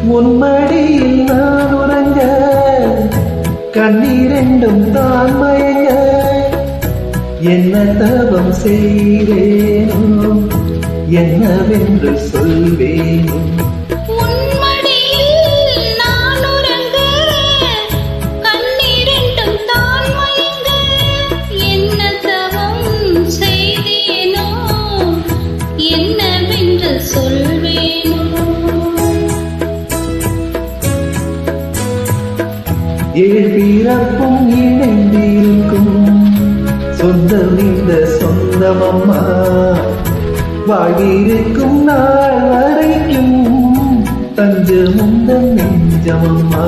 உன் மடியில் நான் உறங்க கண்ணீரெண்டும் தான் மயங்க என்ன தவம் செய்தேனோ என்னவென்று சொல்வேனோ ஏழ்பிறப்பும் இணைந்திருக்கும் சொந்தம் இந்த சொந்தமம்மா வாழிருக்கும் நாள் வரைக்கும் தஞ்சமுந்த நெஞ்சமம்மா